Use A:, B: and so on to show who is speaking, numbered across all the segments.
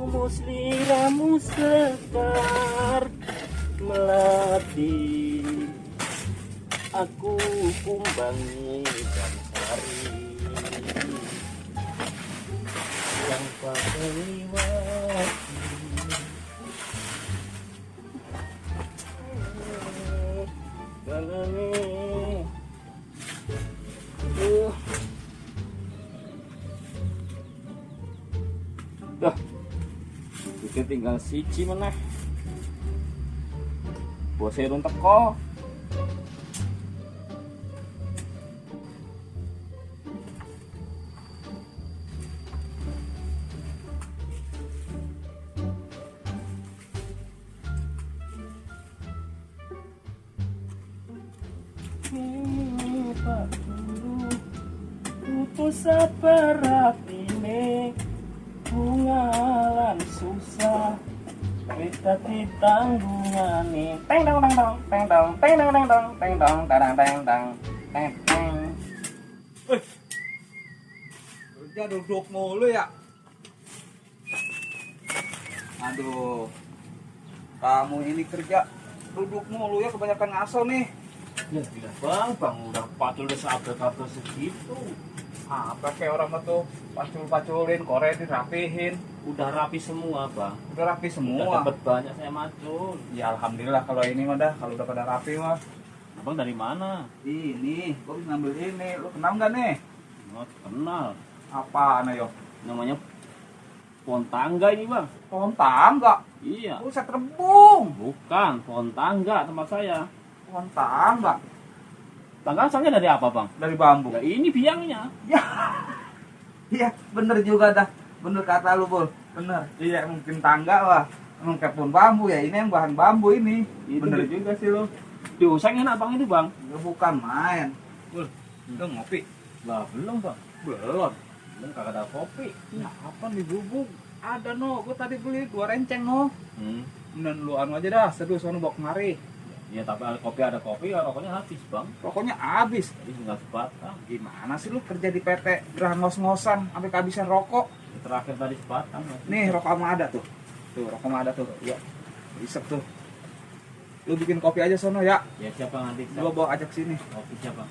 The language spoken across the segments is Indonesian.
A: Musliramu sekar melati, aku kumbangi dan sari yang pada liwati. Dah, kita tinggal siji meneh. Bose urung teko. Pak Guru, putus apa rapine, bunga lan susah, kita ditanggungane. Teng dong teng dong teng dong teng dong teng dong teng dong teng teng teng teng teng.
B: Kerja duduk mulu ya. Aduh, kamu ini kerja duduk mulu ya, kebanyakan ngaso nih.
A: Ya tidak bang, udah patul kabel segitu.
B: Apa kayak orang tuh pacul-paculin, korein, rapihin.
A: Udah rapi semua bang.
B: Udah rapi
A: Udah
B: semua.
A: dapat banyak saya macul.
B: Ya alhamdulillah kalau ini mah dah, kalau udah pada rapi mah.
A: Abang dari mana?
B: Ini, gua bisa ngambil ini. Lu kenal nggak nih?
A: Oh, kenal.
B: Apaan ayo?
A: Namanya pohon tangga ini bang.
B: Pohon tangga.
A: Iya.
B: Buset rebung.
A: Bukan pohon tangga tempat saya.
B: Pohon tangga.
A: Tangga asalnya dari apa bang?
B: Dari bambu.
A: Ya ini biangnya.
B: Ya. Iya, bener juga dah. Bener kata lu, Bul. Bener. Iya, mungkin tangga lah. Emang kebun bambu ya. Ini yang bahan bambu ini.
A: Itu
B: Bener
A: di-
B: juga sih lu.
A: Diusang enak bang itu bang.
B: Ya, bukan main. Bul, lu ngopi?
A: Lah belum bang.
B: Belum.
A: Belum kagak ada kopi.
B: Nah, apa di gubuk? Ada no, gua tadi beli 2 renceng no. Dan lu anu aja dah, seduh sono bawa kemari.
A: Ya tapi ada kopi, ya, rokoknya habis bang.
B: Pokoknya habis.
A: Jadi nggak sebatang.
B: Gimana sih lu kerja di PT gerah ngos-ngosan sampai kehabisan rokok?
A: Ya, terakhir tadi sebatang. Ya.
B: Nih, rokok sama ada tuh. Tuh, rokok sama ada tuh. Ya. Isep tuh. Lu bikin kopi aja sono ya.
A: Ya siapa nanti?
B: Gua bawa ajak sini.
A: Kopi siapa?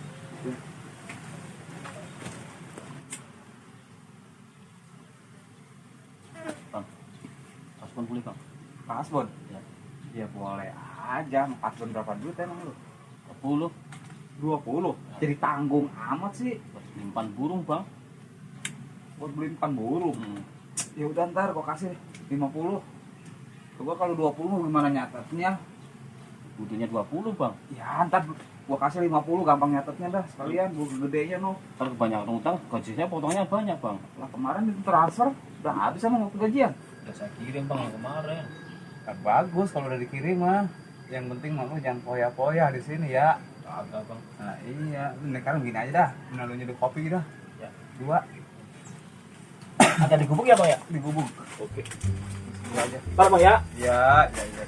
A: Bang, paspon boleh bang?
B: Pasbon.
A: Ya.
B: Ya boleh aja. Pasbon berapa duit emang lu?
A: 10.
B: 20. Jadi tanggung amat sih
A: Buat simpan burung bang.
B: buat beli ikan burung. Ya udah ntar gua kasih 50. Coba kalau 20 gimana nyatetnya?
A: Butuhnya 20 bang.
B: Ya ntar gua kasih 50 gampang nyatetnya dah sekalian gua gedenya no.
A: Kalau kebanyakan utang, gajinya potongnya banyak bang.
B: Lah kemarin itu transfer udah habis sama waktu gajian.
A: Ya saya kirim bang yang kemarin.
B: Kan bagus kalau udah dikirim mah. Yang penting mah lu jangan poya-poya di sini ya.
A: Kagak bang.
B: Nah iya, ini sekarang gini aja dah. Nah, lu nyeduh kopi dah.
A: Ya.
B: 2
A: Ada di gubuk ya bang ya?
B: di gubuk.
A: Oke.
B: 2 aja.
A: Ntar bang ya.
B: Ya, ya, ya.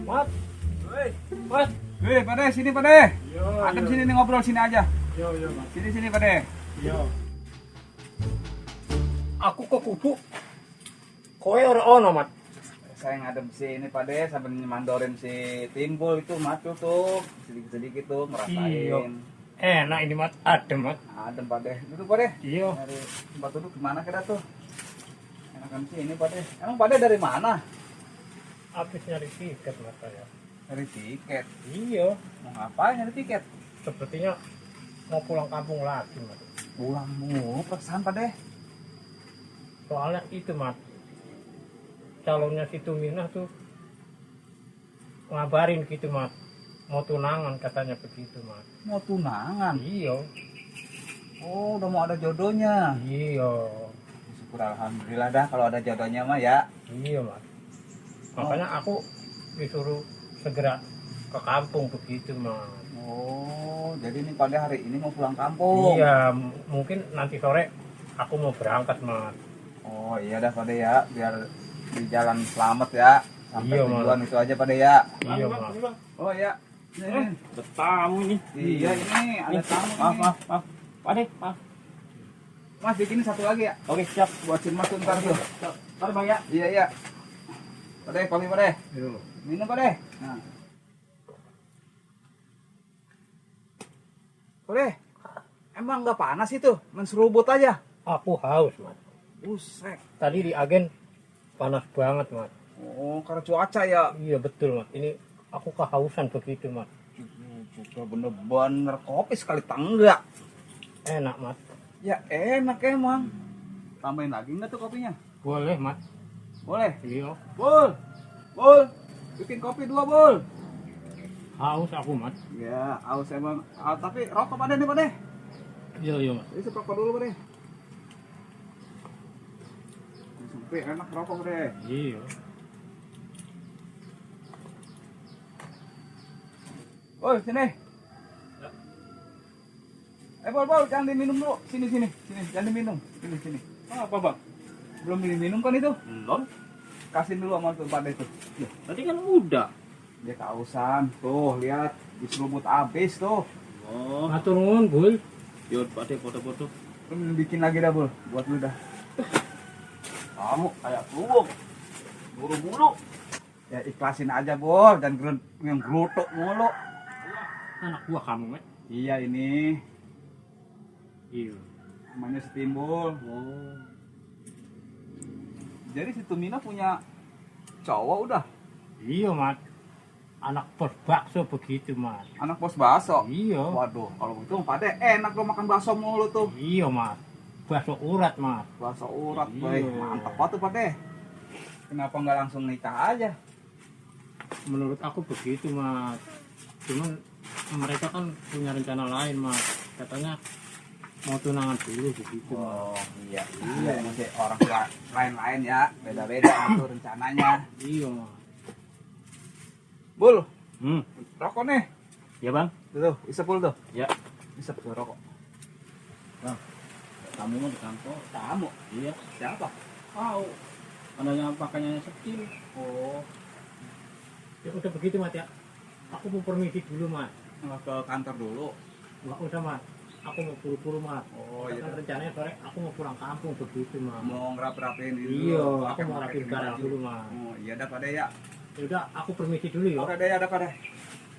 A: Mat.
B: Woi,
A: Mat.
B: Pade, sini Pade.
A: Yo.
B: Adem sini nih ngobrol sini aja.
A: Yo bang.
B: Sini Pade.
A: Yo. Aku ke kubu. Kowe ora ono, Mat.
B: Saya ngadem sini Pade sambil mandorin si Timbul itu matu tuh sedikit-sedikit tuh
A: Iya.
B: ngerasain.
A: Enak ini, Mat. Adem, Mat.
B: Adem Pade. Duduk Pade.
A: Iya.
B: Dari tempat duduk gimana kira tuh? Enakan sini Pade. Emang Pade dari mana?
A: Habis nyari tiket, Mat, saya.
B: Dari tiket.
A: Iya.
B: Mau ngapain nyari tiket?
A: Sepertinya mau pulang kampung lagi, Mat.
B: Pulang mulu perasaan Pade.
A: Soalnya itu, Mat. Calonnya si Tuminah tuh ngabarin gitu, Mat. Mau tunangan katanya begitu, Mat.
B: Mau tunangan.
A: Iya.
B: Oh, udah mau ada jodohnya.
A: Iya.
B: Syukur alhamdulillah dah kalau ada jodohnya mah ya.
A: Iya, Mat. Makanya aku disuruh segera ke kampung begitu, Mat.
B: Oh, jadi ini pada hari ini mau pulang kampung.
A: Iya, mungkin nanti sore aku mau berangkat, Mat.
B: Oh, iya dah pada ya, biar di jalan selamat ya. Sampai
A: Iya,
B: tujuan
A: Mat.
B: itu aja pada ya.
A: Iya, Mat.
B: Oh ya. Ini.
A: Ada tamu ini.
B: Iya, ini ada tamu
A: Maaf,
B: ini.
A: maaf, maaf. Pak De, maaf.
B: Mas bikinin satu lagi ya.
A: Oke, siap.
B: Buatin Mas tuh ntar tuh.
A: Mari Bang ya.
B: Iya iya. Pak De, kopi Pak De.
A: Yo.
B: Minum Pak De. Nah. Pak De, emang nggak panas itu? Main serubut aja.
C: Aku haus, Mas.
B: Buset.
C: Tadi di agen panas banget, Mas.
B: Oh, karena cuaca ya.
C: Iya betul, Mas. Ini aku kehausan begitu, Mas.
B: Juga bener-bener kopi sekali tanggak.
C: Enak, Mas.
B: Ya enak emang. Tambahin lagi nggak tuh kopinya?
C: Boleh, Mas.
B: Boleh.
C: Iya.
B: Bul, Bul, bikin kopi 2 Bul.
C: Haus aku, Mas.
B: Ya, aus emang. Ah, tapi rokok Pak De nih Pak De.
C: Iya, iya, Mas.
B: Isep rokok dulu Pak De. Sampai enak rokok Pak De.
C: Iya.
B: Bul, sini. Bul, jangan diminum dulu. Sini, jangan diminum. Sini. Apa Bang? Belum diminum kan itu?
A: Belum.
B: Kasih dulu sama tuh Pak De tuh.
A: Ya, tadi kan udah.
B: Dia kehausan. Tuh, lihat. Diserubut abis tuh.
A: Oh,
C: Matur nuwun, Bul.
A: yuk Pak De foto-foto.
B: Lu bikin lagi dah Bul. Buat lu dah.
A: Kamu kayak kerubuk. Buru-buru.
B: Ya ikhlasin aja Bul. Dan yang gelutuk mulu.
C: Anak buah kamu, Mas.
B: Iya ini.
C: Iya.
B: Namanya Setimbul.
A: Oh.
B: Jadi si Tumina punya cowok udah.
C: Iya, Mas. Anak bos bakso begitu, Mas.
B: Anak bos bakso.
C: Iya.
B: Waduh, kalau begitu Pak De enak lo makan bakso mulu tuh.
C: Iya, Mas. Bakso urat, Mas.
B: Bakso urat,
C: Iya.
B: baik. Mantap banget tuh Pak De. Kenapa nggak langsung nikah aja?
C: Menurut aku begitu, Mas. Cuman mereka kan punya rencana lain, Mas. Katanya mau tunangan dulu begitu, Mas.
B: Oh iya, iya masih orang tua lain-lain ya, beda-beda itu rencananya.
C: Iya, Mas.
B: Bul, rokok nih.
A: Ya Bang.
B: Tuh, isep Bul tuh.
A: Ya.
B: Isep tuh rokok.
A: Kamu mau di kantor?
B: Tamu.
A: Iya.
B: Siapa?
A: Tahu. Adanya pakaiannya kecil.
B: Oh,
C: Ya udah begitu, Mas ya. Aku mau permisi dulu, Mas.
B: nggak ke kantor dulu.
C: Nggak usah, Mas. Aku mau buru-buru, Mas.
B: Oh
C: Kan
B: iya.
C: rencananya sore aku mau pulang kampung begitu, Mas.
B: Mau ngerap-rapin dulu.
C: Iya, aku
B: Pakai-
C: mau
B: pakai
C: rapin barang
B: baju.
C: dulu, Mas.
B: Oh iya dah Pak De ya.
C: Ya udah, aku permisi dulu ya.
B: Oke deh ya, Pak De.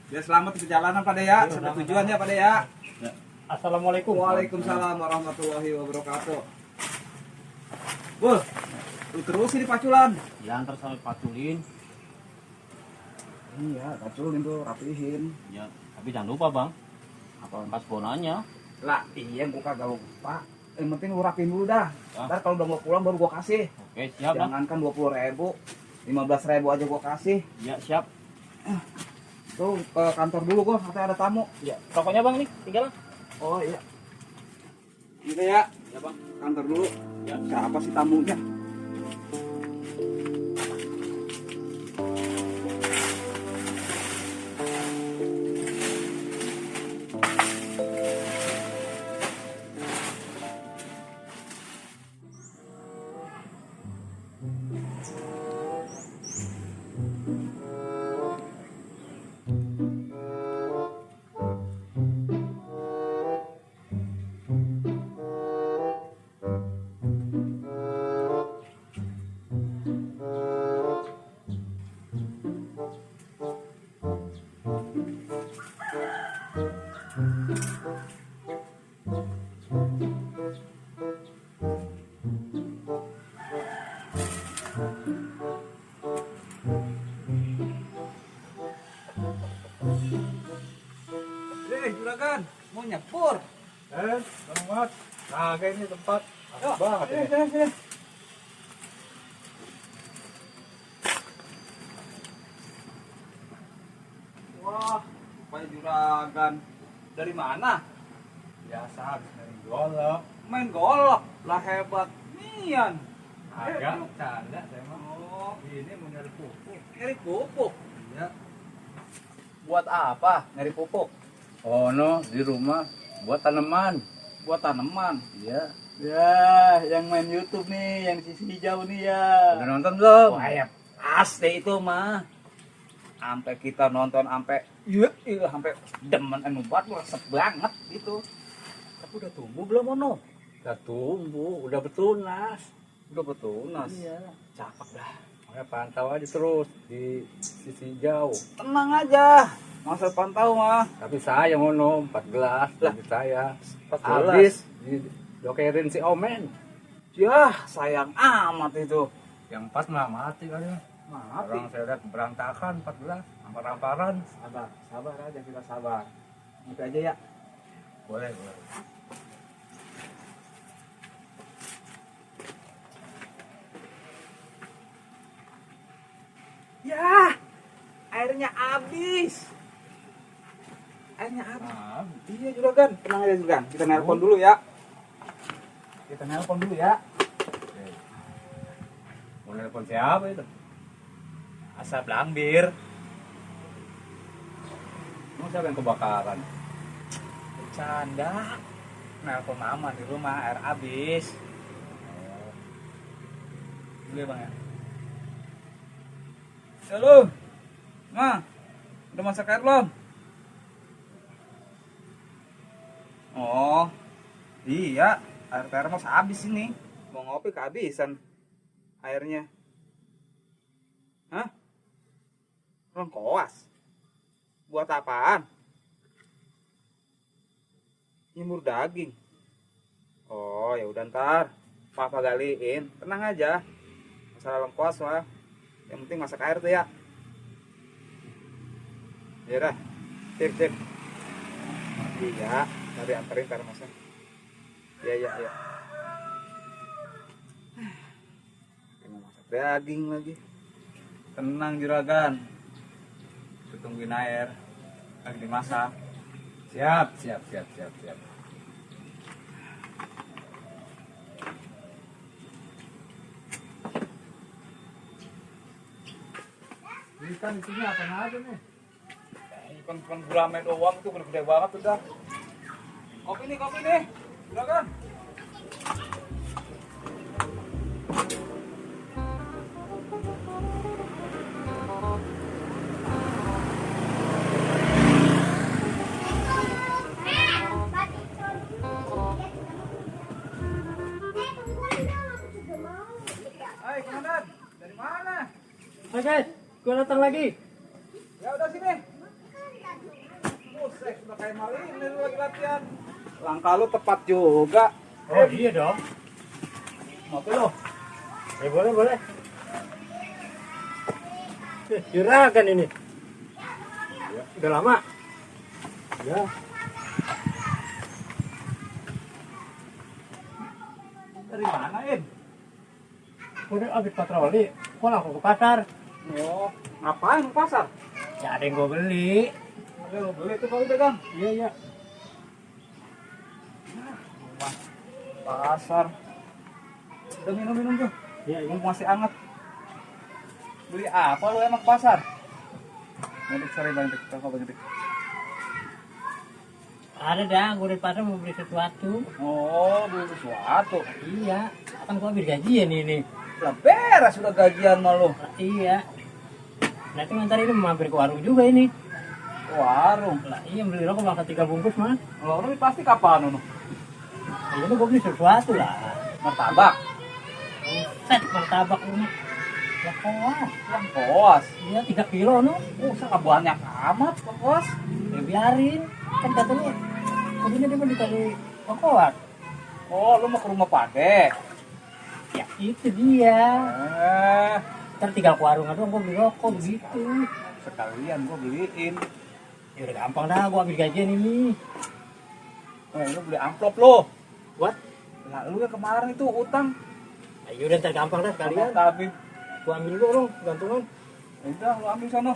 B: Ya selamat di perjalanan Pak De ya.
C: Iya,
B: Sampai
C: sama-sama.
B: tujuan ya Pak De ya.
C: Assalamualaikum.
B: Waalaikumsalam warahmatullahi wabarakatuh. Bul, lu terus ini paculan.
A: Ya antar saya patulin.
B: Iya, paculin tuh, rapihin.
A: Ya, tapi jangan lupa Bang.
B: Apa?
A: Pas bonanya.
B: Lah, iya gua kagak lupa. Yang penting lu rapiin dulu dah.
A: Ah.
B: Ntar kalau udah mau pulang baru gua kasih.
A: Oke, siap Bang.
B: Jangankan 20.000, 15.000 aja gua kasih.
A: Ya, siap.
B: Tuh ke kantor dulu gua, katanya ada tamu.
A: Ya, rokoknya Bang nih, tinggal.
B: Oh iya. Gitu ya.
A: Ya Bang.
B: Kantor dulu.
A: Ya.
B: Siapa sih tamunya? Juragan, mau nyepur.
C: Selamat. Nah, kayak ini tempat
B: Yuk,
C: banget
B: sini,
C: ini.
B: sini. Wah, Pak Juragan. Dari mana?
C: Biasa habis dari golok.
B: Main golok. Lah hebat. Nian.
C: Agak canda saya mah.
B: Oh,
C: Ini mau nyari pupuk.
B: nyari pupuk.
C: Ya.
B: Buat apa? Nyari pupuk.
C: Oh no, di rumah buat tanaman.
B: Buat tanaman.
C: Iya.
B: Ya, yang main YouTube nih, yang sisi hijau nih ya.
C: Udah nonton belum?
B: Wah, ya pasti itu mah. Sampai kita nonton sampai iya sampai demen anu banget resep banget itu. Tapi udah tumbuh belum Ono?
C: Udah tumbuh, udah bertunas.
B: Udah bertunas.
C: Iya.
B: Cakep dah.
C: Makanya pantau aja terus di sisi jauh.
B: Tenang aja. Masa pantau mah.
C: Tapi saya ngono 4 gelas dari saya.
B: 4 gelas.
C: Habis didokerin si Omen.
B: Yah, sayang amat itu.
C: Yang pas mah mati kali.
B: Mati.
C: Orang saya lihat berantakan 4 gelas, ampar-amparan.
B: Sabar aja, kita sabar. Nanti aja ya.
C: Boleh, boleh.
B: Ya, airnya habis. Airnya habis. Iya Juragan, tenang aja Juragan. Kita nelpon dulu ya. Kita nelpon dulu ya.
C: Mau nelpon siapa itu?
B: Asap Langbir.
C: Mau siapa yang kebakaran?
B: Bercanda. Nelpon mama di rumah, air habis. Dulu ya Bang ya. Halo. Ma, udah masak air belum? Oh, iya, air termos habis ini. Mau ngopi kehabisan airnya. Hah? Lengkoas? Buat apaan? Nyemur daging. Oh, ya udah ntar Papa galiin. Tenang aja. Masalah lengkoas mah. Yang penting masak air tuh ya. Ya udah. Sip. Iya, tadi anterin termosnya. Iya. Mau masak daging lagi. Tenang Juragan. Tungguin air. Lagi dimasak.
C: Siap. Ini kan isinya apa aja nih?
B: Ini kan gulame doang tuh, gede banget udah. Kopi nih. Juragan. Hai, komandan. Dari mana?
C: Hai guys, gue datang lagi.
B: Ya udah sini. Buset, udah kayak maling lu lagi latihan. Langkah lu tepat juga.
C: Oh iya dong.
B: Ngopi lu.
C: Boleh. Juragan ini. Udah lama. Ya.
B: Dari mana, Im?
C: Udah habis patroli, kok langsung ke pasar.
B: Oh, ngapain ke pasar?
C: Ya ada yang gue beli.
B: Ada lu beli tuh kalau dagang.
C: Iya.
B: Pasar. Udah minum tuh.
C: Iya.
B: Masih anget. Beli apa lu emang ke pasar? Banyak, banyak.
C: Ada dah, gue di pasar mau beli sesuatu.
B: Oh, beli sesuatu.
C: Iya, kan gue habis gajian ini.
B: Lah beres sudah gajian mah lu.
C: Iya. Nanti ngantar ini mampir ke warung juga ini.
B: Warung.
C: Lah iya beli rokok bangsa 3 bungkus mah.
B: Warung ini pasti kapan lu?
C: Ini gue beli sesuatu lah.
B: Martabak.
C: Set martabak ini.
B: Lengkoas.
C: Iya 3 kilo no.
B: Sangat banyak amat lengkoas.
C: Ya biarin. Kan katanya tadinya dia mau dikali kokoat.
B: Oh, lu mau ke rumah Pade?
C: Ya itu dia.
B: Eh,
C: Ntar tinggal ke warung doang gue beli rokok begitu.
B: sekalian gua beliin.
C: Ya udah gampang dah gue ambil gajian ini.
B: Lu beli amplop lo.
C: What?
B: Lah lu yang kemarin itu utang.
C: Ayo udah ntar gampang dah sekalian.
B: Tapi
C: Gue ambil dulu dong gantungan.
B: udah lu ambil sono.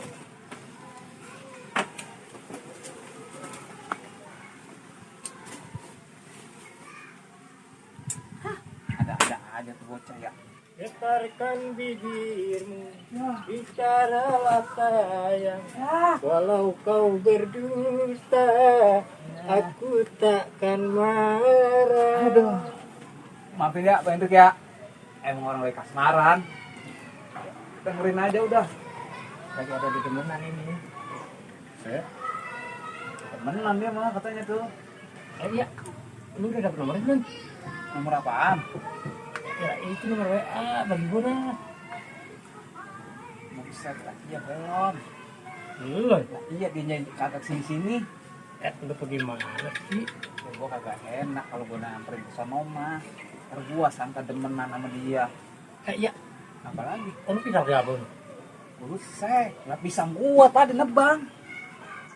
B: Ada aja tuh bocah ya.
C: Getarkan bibirmu, bicaralah sayang. Walau kau berdusta, aku takkan marah.
B: Aduh. Maafin ya, Pak Hendrik ya. Emang orang lagi kasmaran. Dengerin aja udah.
C: Lagi ada di temenan ini.
B: Temenan dia mah katanya tuh.
C: Iya. Lu udah dapet nomornya belum?
B: Nomor apaan?
C: Ya itu nomor WA bagi gue dah.
B: Buset lah, iya belum.
C: Belum.
B: Lah, iya dia kagak sini-sini.
C: Udah pergi mana sih?
B: Ya, gue kagak enak kalau gue nyamperin ke sono mah. Ntar gue sangka demenan sama dia.
C: Iya.
B: Apalagi?
C: Lu pisah siapa lu?
B: Buset, lah pisang gua tadi nebang.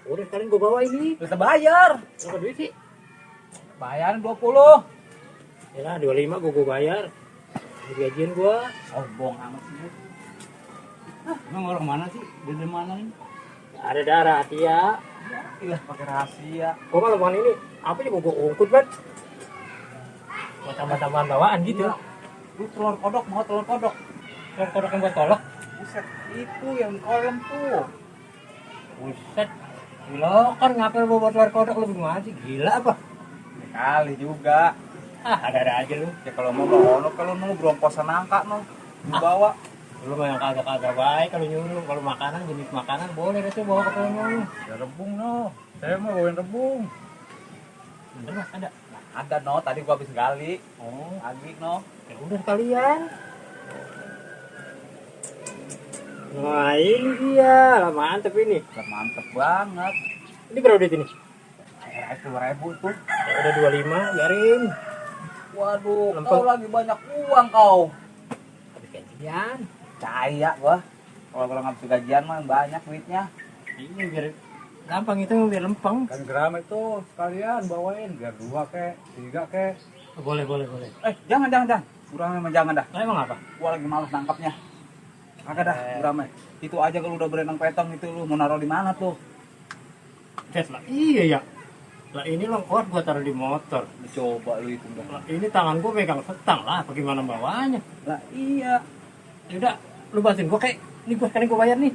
C: Udah sekarang gue bawa ini.
B: Udah bayar.
C: Berapa duit sih?
B: Bayaran 20.
C: Ya lah 25 gue bayar. Ini gajian gue.
B: Sombong amat sih. Emang orang mana sih? Dari mana ini?
C: Ada darah hati ya.
B: Iya, pakai rahasia.
C: Gue malah bukan ini. Apa sih gue ungkut banget. Mau tambah-tambahan bawaan gitu.
B: Iya. Lu telur kodok, mau telur kodok?
C: Telur kodok yang buat kolok.
B: Buset, itu yang kolam tuh.
C: Buset. Gila kan ngapain gue buat telur kodok lu bingung aja. Gila apa?
B: Ya kali juga.
C: Ada aja lu.
B: Ya kalau mau bawa, kalau mau brongkosan nangka no, dibawa.
C: Lu mah yang kagak-kagak baik kalau nyuruh. Kalau makanan, jenis makanan boleh deh tuh bawa ke pulau lu.
B: Ya rebung no, saya mau bawain rebung.
C: Bener mas ada.
B: Ada no, tadi gua habis gali.
C: Oh,
B: Lagi no.
C: ya udah sekalian. Nah ini dia, lah mantep ini.
B: Mantep banget.
C: Ini berapa duit ini?
B: Air 2.000 tuh.
C: Ya udah 25, biarin.
B: Waduh,
C: Lempeng.
B: kau lagi banyak uang kau.
C: Habis gajian.
B: Percaya gua. Kalau orang habis gajian mah banyak duitnya.
C: Ini biar gampang itu biar lempeng.
B: Kan gram itu sekalian bawain biar 2 kek, 3 kek.
C: Oh, boleh.
B: Jangan. Gurame mah jangan dah.
C: Nah, emang apa?
B: Gua lagi males nangkapnya. Kagak dah, gurame. Itu aja kalau udah berenang petong itu lu mau naruh di mana tuh?
C: Lah, iya ya. Lah ini lengkot gua taruh di motor.
B: Coba lu itu dah.
C: Lah ini tangan gua pegang setang lah, bagaimana bawanya?
B: Lah iya.
C: Ya udah, lu bantuin gua kayak ini gua sekarang gua bayar nih.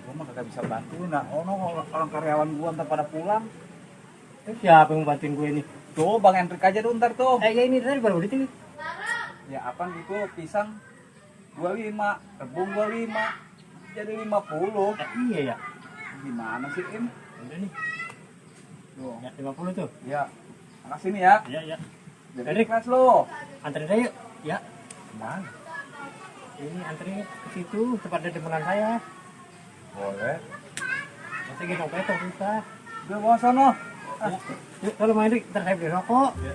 B: Gua mah kagak bisa bantuin dah. Oh no, orang karyawan gua ntar pada pulang.
C: Terus siapa yang bantuin gue ini?
B: Tuh Bang Hendrik aja dulu ntar tuh.
C: Ya ini tadi baru duit ini.
B: Ya apaan gitu, pisang 25, rebung 25, jadi 50.
C: Iya ya.
B: Gimana sih Im?
C: Udah nih.
B: Tuh.
C: Ya 50 tuh.
B: Ya, makasih nih ya.
C: Iya.
B: Jadi
C: Hendrik.
B: kelas lo.
C: Anterin saya yuk. Ya.
B: Mana?
C: Ini anterin ke situ tempat ada temenan saya.
B: Boleh.
C: Nanti gendong petong susah.
B: Udah bawa sono.
C: Ya. Yuk, kalau main Hendrik, ntar saya beli rokok.
B: Ya.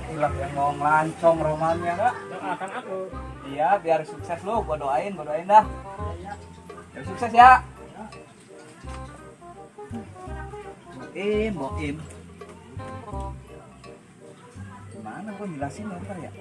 B: Hilang yang mau ngelancong romannya kak.
C: Doakan aku.
B: Iya, biar sukses lo. Gua doain dah. Biar sukses ya. Boim. Gimana gua jelasin ntar ya?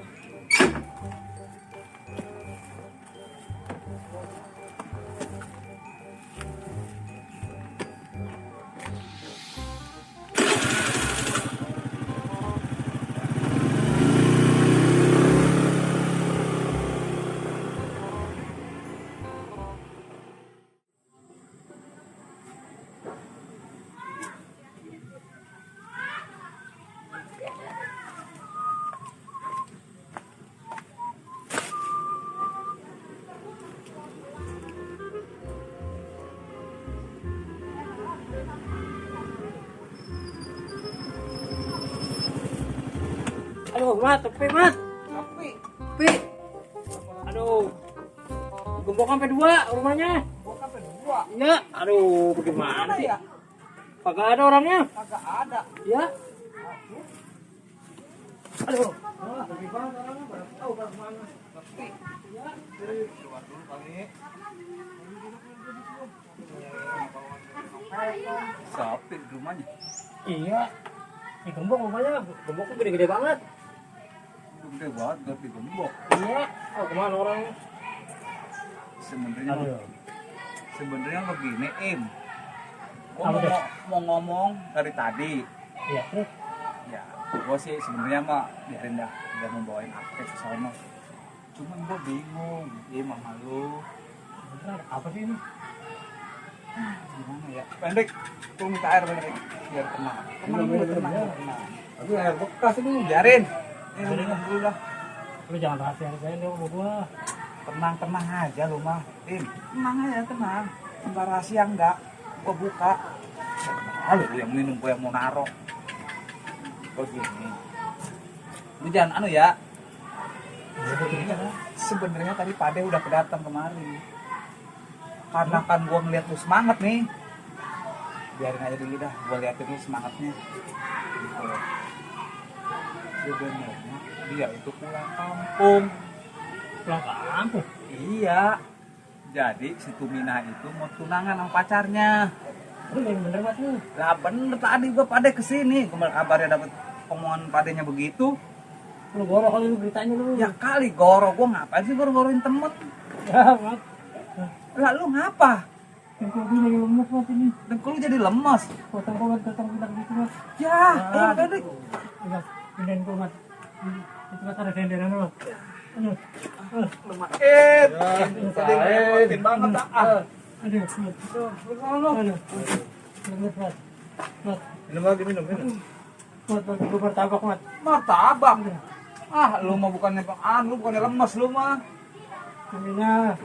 C: Aduh, Mat, tepi, Mat.
B: Tapi,
C: Tepi. Aduh. Gembok sampai 2 rumahnya.
B: gua sampai 2.
C: Iya. Aduh, bagaimana
B: Mana
C: sih?
B: ya?
C: Kagak ada orangnya.
B: Kagak ada.
C: Ya. Aduh.
B: Lebih banget orangnya, pada tahu pada kemana. Tapi, ya, keluar dulu kali. Sapit rumahnya.
C: Iya. Di gembok rumahnya. Gemboknya gede-gede banget.
B: Gede banget, gak digembok.
C: Iya. Oh, kemana orangnya?
B: Sebenarnya begini Im. Gua
C: Apa tuh?
B: mau ngomong dari tadi.
C: Iya, terus.
B: Ya, gua sih sebenarnya mah biarin dah, udah membawain aktif ke sana. Cuman gua bingung, Im sama lu.
C: Beneran, apa sih ini?
B: Gimana ya? Pendek, tuh minta air pendek biar tenang. Tenang. Tapi air bekas itu biarin. Ini minum dulu dah.
C: Lu jangan rahasia-rahasiain dong sama gua.
B: Tenang aja lu mah. Im, tenang aja tenang. Enggak rahasia enggak. Gua buka. Halo, yang minum gue yang mau naro. Begini. Lu jangan anu ya. Sebenarnya tadi Pade udah kedatang kemari. Karena kan gua ngeliat lu semangat nih. Biarin aja dulu dah, gua liatin lu semangatnya. Gitu loh. Sebenarnya dia itu pulang kampung.
C: Pulang kampung.
B: Iya. Jadi si Tumina itu mau tunangan sama pacarnya.
C: Lu yang bener mas lu.
B: Lah bener tadi gua Pade kesini, kemarin kabarnya dapet omongan Padenya begitu.
C: Lu goro kali lu beritanya lu.
B: Ya kali goro, gua ngapain sih goro-goroin temen?
C: Ya mas.
B: Lah lu ngapa?
C: Yang lagi lemes mas ini.
B: Dan kalau jadi lemas.
C: Potong banget datang kita gitu mas.
B: Ya, tadi.
C: Mas, pindahin gua mas. Itu mas ada senderan lu.
B: Lemakin. Tadi ngerepotin banget ah.
C: Aduh, mas. Aduh. Lemes mas. Mas,
B: Minum lagi, minum.
C: mas, gua bertabak mas.
B: Martabak. Ah, lu mah bukannya lu bukannya lemas lu mah.
C: Tumina.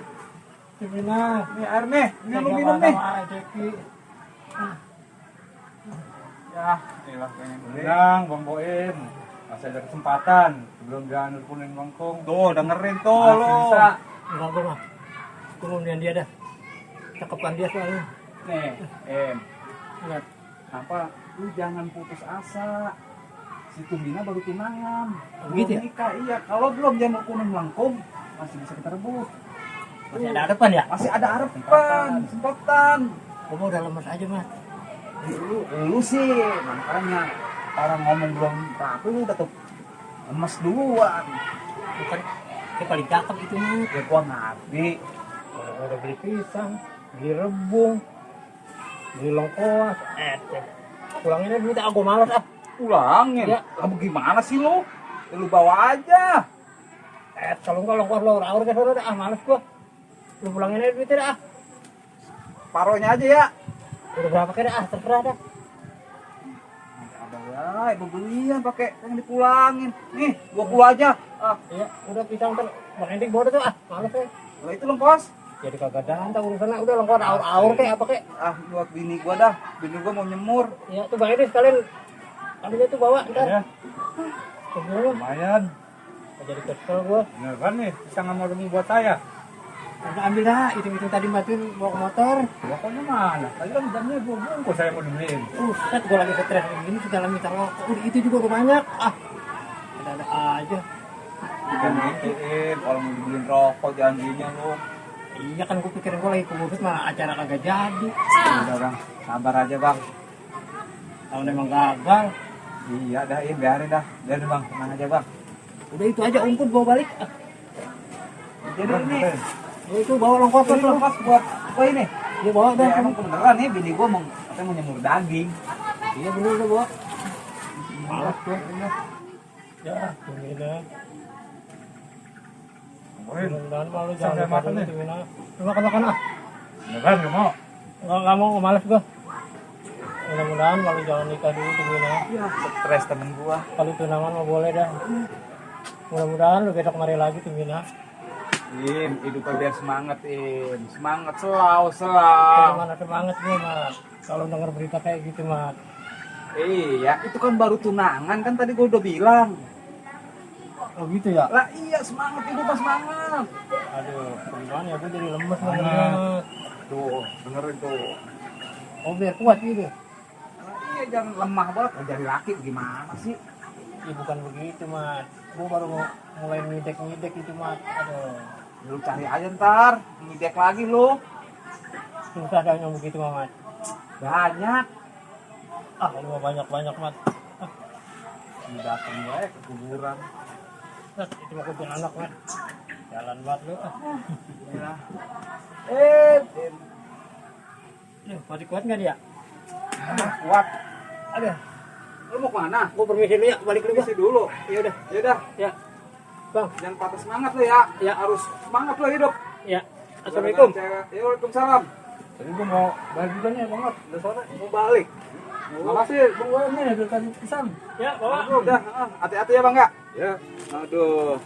B: Nih air nih, ini lu minum nih. Ya, inilah kayaknya.
D: Bilang Bang Boim, masih ada kesempatan sebelum dia nelponin Bangkong.
B: Tuh, dengerin tuh
D: Masih
B: lu.
D: bisa.
C: Enggak gua mah. Kemudian dia dah. Cakepkan dia soalnya.
B: Nih,
C: Ingat.
B: apa? Lu jangan putus asa. Si Tumina baru tunangan.
C: Gitu ya?
B: Belum nikah, iya. Kalau belum dia mau kuning melengkung, masih bisa kita rebut.
C: Masih ada harapan ya?
B: Masih ada harapan, kesempatan.
C: Gua mah udah lemes aja mah.
B: Lu sih, makanya orang ngomong belum rapi lu udah tuh lemes duluan.
C: Bukan dia paling cakep itu mah.
B: Ya gua ngerti.
C: Udah beli pisang, beli rebung, beli lengkoas. Pulangin aja minta aku malas ah.
B: Ulangin.
C: Ya.
B: Kamu gimana sih lu? Ya, lu bawa aja.
C: Kalau enggak lengkoas lo aur ke sono dah ah malas gua. Lu pulangin aja duitnya dah ah.
B: Paronya aja ya.
C: Udah berapa kira ah terserah dah.
B: Ada ya, ibu belian pakai yang dipulangin. Nih, 20 aja. Ah,
C: Iya, udah pisang kan. Bang Ending bawa tuh ah, malas ya.
B: lah itu lengkos.
C: Jadi kagak datang urusannya udah lengkoas aur kayak apa kayak.
B: Ah, buat bini gua dah. Bini gua mau nyemur.
C: Ya tuh Bang Ending sekalian ambilnya tuh bawa ntar.
D: Ya,
C: Sebelum
D: lumayan.
C: jadi kesel gua.
D: Bener kan nih, pisang sama rebung buat saya.
C: Udah ambil dah, itu tadi matuin bawa ke motor.
D: Pokoknya mana? Tadi kan jamnya bungkus saya mau dibeliin.
C: Set gua lagi stres ini segala minta rokok. Udah itu juga udah banyak. Ah. Ada aja.
B: Jangan ngikutin kalau mau dibeliin rokok janjinya lu.
C: Iya kan gua pikirin gua lagi kurus mah acara kagak jadi.
B: Udah bang, sabar aja bang.
C: Tahun emang gagal.
B: Iya dah, biarin dah. Biarin bang, tenang aja bang.
C: Udah itu aja umput bawa balik. Ah.
B: Jadi ini,
C: Itu bawa lengkos
B: ini
C: tuh.
B: lepas buat apa ini?
C: Dia bawa dah.
B: Ya emang kebenaran nih, bini gua mau katanya mau nyemur daging.
C: Iya bener udah bawa.
B: Malas tuh.
C: Ya, ini dah.
D: Boim,
C: Mudah-mudahan malu
D: Pisang saya makan nih.
C: Lu makan ah.
D: bener kan gak mau?
C: Enggak mau, males gua. Mudah-mudahan malu jangan nikah dulu tuh Wina.
B: Ya, stres temen gua.
C: Kalau tunangan mah boleh dah. Mudah-mudahan lu besok mari lagi tuh Wina.
B: Hidupnya biar semangat, Semangat selalu.
C: Mana semangat gue Mat. Kalau denger berita kayak gitu Mat.
B: Iya, itu kan baru tunangan kan tadi gua udah bilang.
C: Oh gitu ya?
B: Lah iya, semangat hidupnya semangat.
C: Aduh, gimana ya gue jadi lemes
D: Semangat.
C: banget.
B: Tuh, dengerin tuh.
C: Oh biar kuat gitu.
B: Lah iya, jangan lemah banget. Jadi laki gimana sih?
C: Ya bukan begitu Mat. Gue baru mau mulai ngidek itu Mat. Aduh.
B: Lu cari aja ntar, ngidek lagi lu.
C: Susah dah yang begitu Mat.
B: Banyak.
C: Ah lu mah banyak Mat.
B: Datang gue ke kuburan.
C: Itu mau kucing anak Mat. Jalan banget lu.
B: Ya.
C: Masih kuat nggak dia?
B: Kuat.
C: Ada.
B: Lu mau kemana?
C: Gue permisi dulu ya, balik dulu.
B: Isi dulu.
C: Ya udah.
B: Ya udah.
C: Ya. Bang.
B: Jangan patah semangat lu ya.
C: Ya.
B: Harus semangat lu hidup.
C: Ya. Assalamualaikum.
B: Ya, waalaikumsalam.
D: Tadi gua mau balik juga nih banget.
B: Udah sore mau balik. Makasih, Bang Boim nih, udah kasih pisang.
C: Ya, bawa.
B: Udah, hati-hati ya Bang ya. Ya. Aduh.